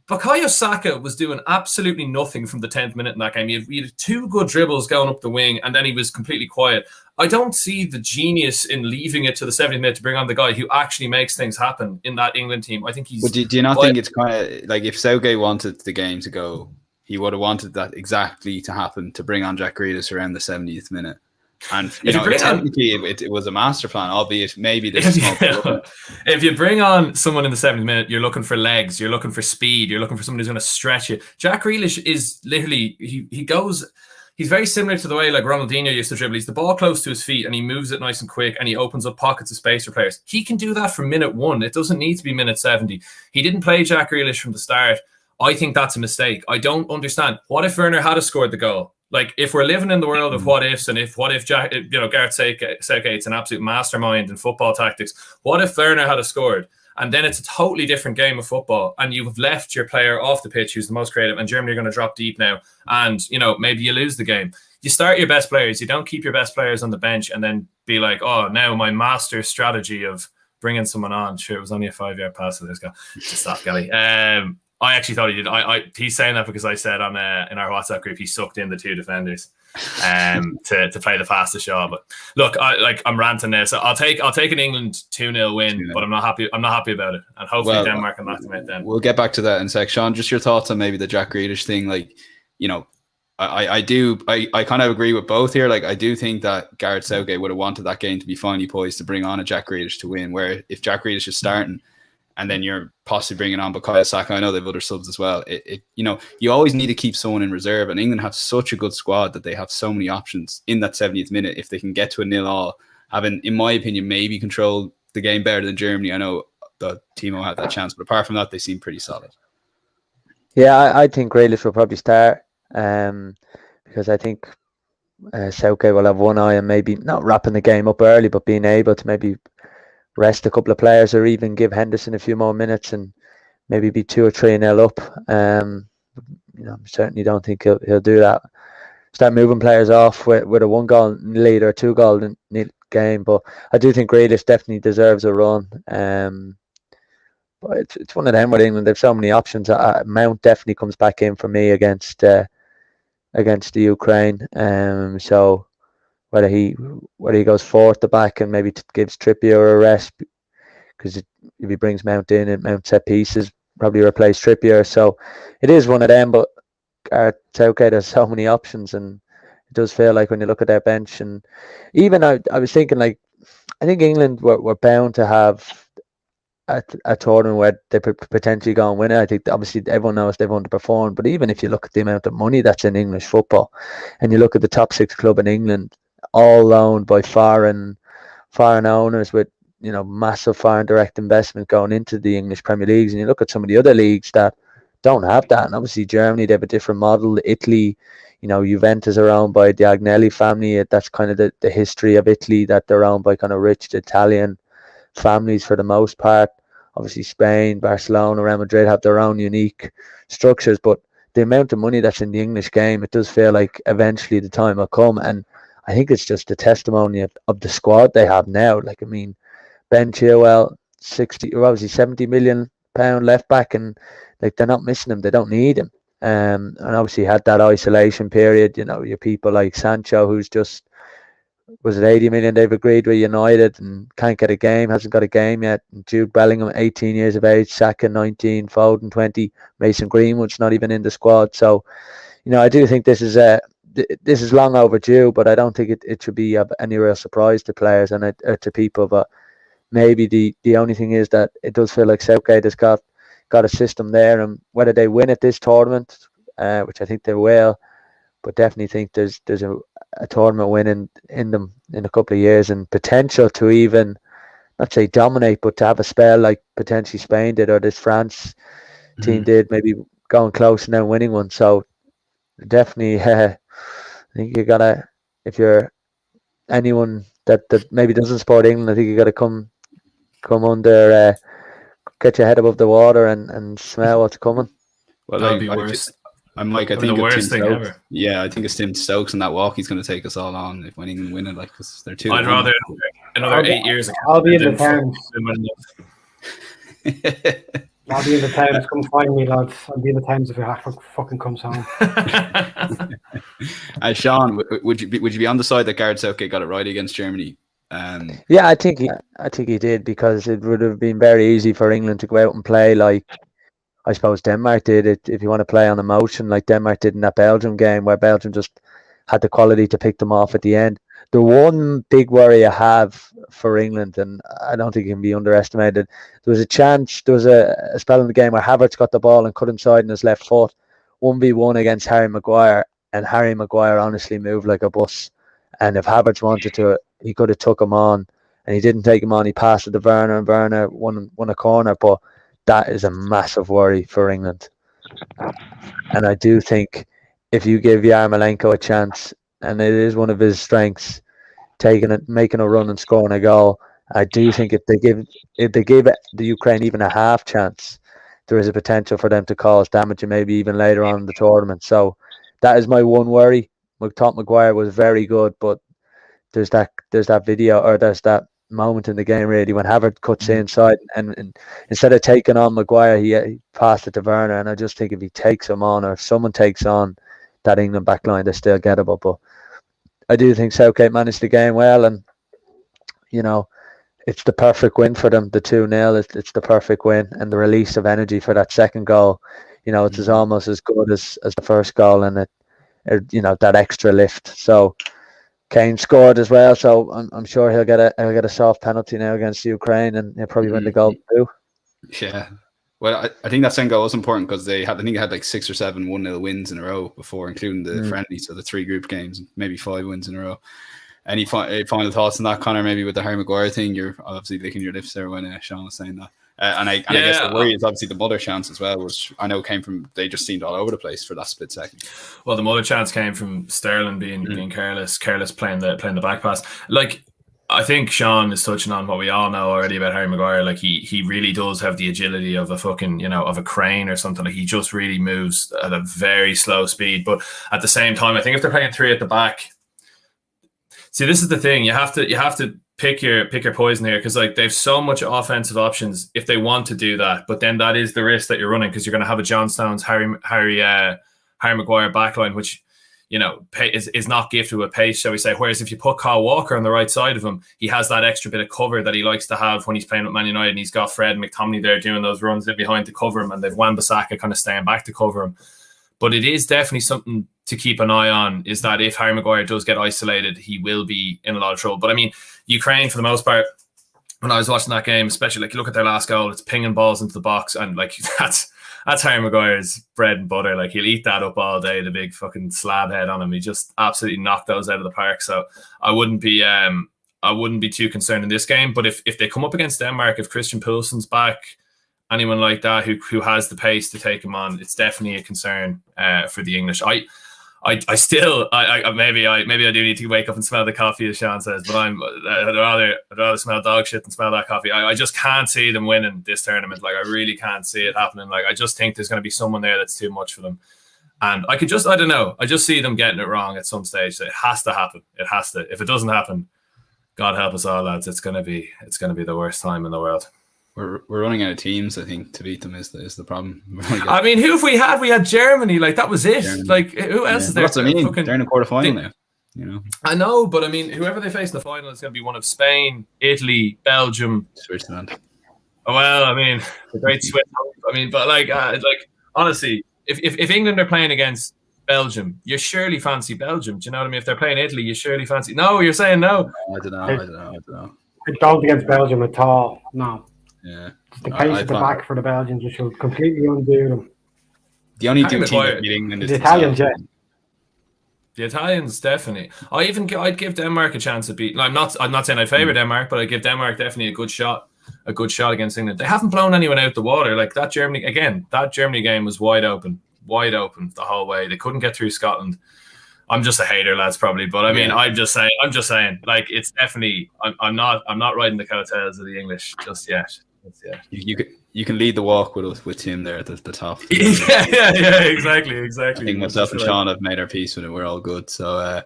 Bukayo Saka was doing absolutely nothing from the 10th minute in that game. He had 2 good dribbles going up the wing, and then he was completely quiet. I don't see the genius in leaving it to the 70th minute to bring on the guy who actually makes things happen in that England team. I think he's... But do you not think it's kind of like, if Southgate wanted the game to go, he would have wanted that exactly to happen, to bring on Jack Grealish around the 70th minute? And technically it was a master plan, albeit maybe this if you bring on someone in the 70th minute, you're looking for legs, you're looking for speed, you're looking for someone who's going to stretch you. Jack Grealish is literally, he's very similar to the way like Ronaldinho used to dribble. He's the ball close to his feet and he moves it nice and quick, and he opens up pockets of space for players. He can do that from minute 1. It doesn't need to be minute 70. He didn't play Jack Grealish from the start. I think that's a mistake. I don't understand. What if Werner had scored the goal? Like, if we're living in the world of what ifs, and what if Gareth Southgate's an absolute mastermind in football tactics, what if Werner had scored? And then it's a totally different game of football, and you've left your player off the pitch who's the most creative, and Germany are going to drop deep now, and maybe you lose the game. You start your best players. You don't keep your best players on the bench and then be like, oh, now my master strategy of bringing someone on. Sure, it was only a 5-yard pass to this guy. Just stop, Kelly. I actually thought he did. He's saying that because I said in our WhatsApp group he sucked in the 2 defenders to play the fastest shot. But look, I'm ranting there. So I'll take an England 2-0 win, but I'm not happy about it. And hopefully Denmark can knock them out then. We'll get back to that in a sec. Sean, just your thoughts on maybe the Jack Grealish thing. Like, I kind of agree with both here. Like, I do think that Gareth Southgate would have wanted that game to be finally poised to bring on a Jack Grealish to win, where if Jack Grealish is starting, and then you're possibly bringing on Bukayo Saka. I know they have other subs as well. You always need to keep someone in reserve, and England have such a good squad that they have so many options in that 70th minute. If they can get to a 0-0, having, in my opinion, maybe control the game better than Germany. I know the Timo had that chance, but apart from that, they seem pretty solid. Yeah, I think Grealish will probably start, because I think Southgate will have one eye on maybe not wrapping the game up early, but being able to maybe rest a couple of players, or even give Henderson a few more minutes and maybe be 2 or 3-0 up. I certainly don't think he'll do that. Start moving players off with a 1-goal lead or 2-goal game. But I do think Grealish definitely deserves a run. But it's one of them with England. They've so many options. Mount definitely comes back in for me against the Ukraine. So whether he goes forward the back and maybe gives Trippier a rest, because if he brings Mount in and Mount set pieces, probably replace Trippier. So it is one of them, but Southgate has so many options, and it does feel like when you look at their bench, and even I was thinking, like, I think England were bound to have a tournament where they potentially go and win it. I think obviously everyone knows they've underperformed, but even if you look at the amount of money that's in English football, and you look at the top 6 club in England, all owned by foreign owners with massive foreign direct investment going into the English Premier Leagues, and you look at some of the other leagues that don't have that, and obviously Germany, they have a different model. Italy, Juventus are owned by the Agnelli family. That's kind of the history of Italy, that they're owned by kind of rich Italian families for the most part. Obviously Spain, Barcelona, Real Madrid have their own unique structures, but the amount of money that's in the English game, it does feel like eventually the time will come, and I think it's just a testimony of the squad they have now. Like, I mean, Ben Chilwell, 70 million pound left back, and like, they're not missing him. They don't need him. And obviously had that isolation period. Your people like Sancho, who's just, was it 80 million they've agreed with United and can't get a game, hasn't got a game yet. And Jude Bellingham, 18 years of age, Saka 19, Foden 20, Mason Greenwood's not even in the squad. So, I do think this is long overdue, but I don't think it should be any real surprise to players and to people. But maybe the only thing is that it does feel like Southgate has got a system there, and whether they win at this tournament, which I think they will, but definitely think there's a tournament win in them in a couple of years, and potential to even, not say dominate, but to have a spell like potentially Spain did, or this France team did, maybe going close and then winning one. So definitely, I think you gotta, if you're anyone that maybe doesn't support England, I think you gotta come under, get your head above the water and smell what's coming. Well, that'd be worse. I'm like, I think the worst thing Stokes. ever. Yeah, I think it's Tim Stokes and that walk he's going to take us all on if England win it. Like, because they're too. I'd rather another 8 years. I'll be in the Thames. I'll be in the Thames. Come find me, lads. I'll be in the Thames if it fucking comes home. Sean, would you be on the side that Gareth Southgate got it right against Germany? Yeah, I think he did, because it would have been very easy for England to go out and play like, I suppose, Denmark did it. If you want to play on emotion like Denmark did in that Belgium game, where Belgium just had the quality to pick them off at the end. The one big worry I have for England, and I don't think it can be underestimated, there was a spell in the game where Havertz got the ball and cut inside on his left foot, 1v1 against Harry Maguire, and Harry Maguire honestly moved like a bus. And if Havertz wanted to, he could have took him on, and he didn't take him on. He passed it to Werner, and Werner won a corner. But that is a massive worry for England. And I do think if you give Yarmolenko a chance, and it is one of his strengths, making a run and scoring a goal, I do think if they give the Ukraine even a half chance, there is a potential for them to cause damage, and maybe even later on in the tournament. So that is my one worry. I thought Maguire was very good, but there's that video, or there's that moment in the game really when Havertz cuts inside, and instead of taking on Maguire, he passed it to Werner. And I just think if he takes him on, or if someone takes on that England backline, they're still gettable. But I do think Southgate managed the game well, and it's the perfect win for them. The 2-0, it's the perfect win, and the release of energy for that second goal, it's almost as good as the first goal, and that extra lift. So Kane scored as well, so I'm sure he'll get a soft penalty now against Ukraine, and he'll probably win the goal too. Yeah. Well, I think that second goal was important because I think they had like 6 or 7 1-0 wins in a row before, including the friendly, so the 3 group games, maybe 5 wins in a row. Any final thoughts on that, Connor? Maybe with the Harry Maguire thing, you're obviously licking your lips there when Sean was saying that. I guess the worry is obviously the Muller chance as well, which I know came from, they just seemed all over the place for that split second. Well, the Muller chance came from Sterling being careless playing the back pass. Like, I think Sean is touching on what we all know already about Harry Maguire. Like, he really does have the agility of a fucking, of a crane or something. Like, he just really moves at a very slow speed. But at the same time, I think if they're playing 3 at the back, see, this is the thing. You have to pick your poison here, because like they've so much offensive options if they want to do that. But then that is the risk that you're running, because you're going to have a John Stones, Harry Maguire backline, which is not gifted with pace, shall we say. Whereas if you put Kyle Walker on the right side of him, he has that extra bit of cover that he likes to have when he's playing with Man United, and he's got Fred and McTominay there doing those runs in behind to cover him, and they've Wan-Bissaka kind of staying back to cover him. But it is definitely something to keep an eye on, is that if Harry Maguire does get isolated, he will be in a lot of trouble. But I mean, Ukraine, for the most part, when I was watching that game, especially, like, you look at their last goal, it's pinging balls into the box, and like that's Harry Maguire's bread and butter. Like, he'll eat that up all day, the big fucking slab head on him. He just absolutely knocked those out of the park. So I wouldn't be too concerned in this game. But if they come up against Denmark, if Christian Poulsen's back, anyone like that who has the pace to take him on, it's definitely a concern for the English. I still maybe I do need to wake up and smell the coffee, as Sean says, but I'd rather smell dog shit than smell that coffee. I just can't see them winning this tournament. Like, I really can't see it happening. Like, I just think there's going to be someone there that's too much for them, and I don't know. I just see them getting it wrong at some stage. It has to happen. It has to. If it doesn't happen, God help us all, lads. It's going to be the worst time in the world. We're running out of teams, I think, to beat them is the problem. I mean, who have we had? We had Germany. Like, that was it. Germany. Like, who else is there? That's what I mean. They're in the quarterfinal now. I know, but I mean, whoever they face in the final is going to be one of Spain, Italy, Belgium, Switzerland. Oh, well, I mean, the great Swiss. I mean, but like honestly, if England are playing against Belgium, you surely fancy Belgium. Do you know what I mean? If they're playing Italy, you surely fancy. No, you're saying no. I don't know. I don't against Belgium at all. No. Yeah. The pace at the back for the Belgians just should completely undo them. The only 2 teams that beat England is the Italians. The Italians, definitely. I'd give Denmark a chance to beat. No, I'm not saying I favour Denmark, but I'd give Denmark definitely a good shot against England. They haven't blown anyone out the water. Like, that Germany game was wide open the whole way. They couldn't get through Scotland. I'm just a hater, lads, probably, but I mean, I'm just saying, like, it's definitely. I'm not riding the coattails of the English just yet. You can lead the walk with Tim there at the top. yeah, exactly. I think myself and Sean have made our peace with it. We're all good. So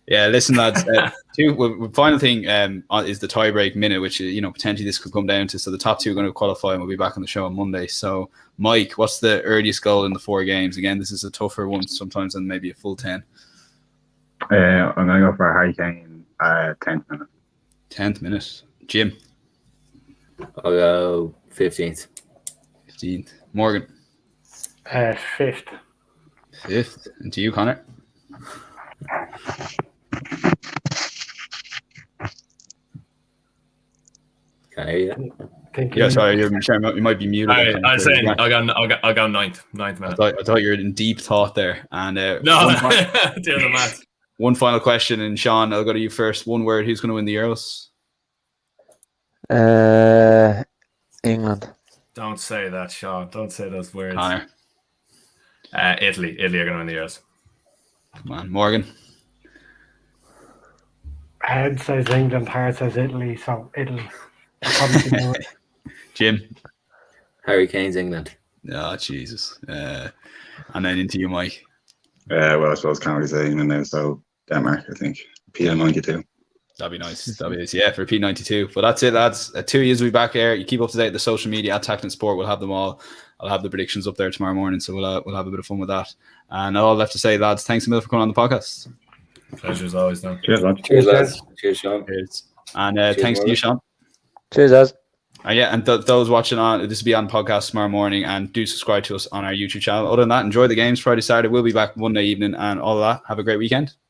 listen, lads. Final thing is the tie-break minute, which potentially this could come down to. So the top 2 are going to qualify, and we'll be back on the show on Monday. So, Mike, what's the earliest goal in the 4 games? Again, this is a tougher one sometimes than maybe a full 10. I'm going to go for Harry Kane 10th minute. 10th minute. Jim? I'll go 15th. 15th. Morgan? 5th. 5th. And to you, Connor? Can I hear you? Yeah, sorry, you might be muted. I was saying I'll go 9th minute. I thought you were in deep thought there. And no, doing the math. One final question, and Sean, I'll go to you first. One word: who's going to win the Euros? England. Don't say that, Sean. Don't say those words. Connor. Italy are going to win the Euros. Come on, Morgan. Head says England, heart says Italy, so Italy. Jim. Harry Kane's England. Oh, Jesus. And then into you, Mike. Well, I suppose can't really say England now, so Denmark, I think. P92. That'd be nice. That'd be nice. Yeah, for P92. But that's it, lads. 2 years we'll be back here. You keep up to date with the social media at Tackling Sport. We'll have them all. I'll have the predictions up there tomorrow morning, so we'll have a bit of fun with that. And all left to say, lads, thanks a million for coming on the podcast. Pleasure as always, Dan. Cheers, lads. Cheers, lads. Cheers, Sean. Cheers. And Cheers, thanks to you, Sean. Cheers, guys. And those watching on, this will be on podcast tomorrow morning, and do subscribe to us on our YouTube channel. Other than that, enjoy the games Friday, Saturday. We'll be back Monday evening and all of that. Have a great weekend.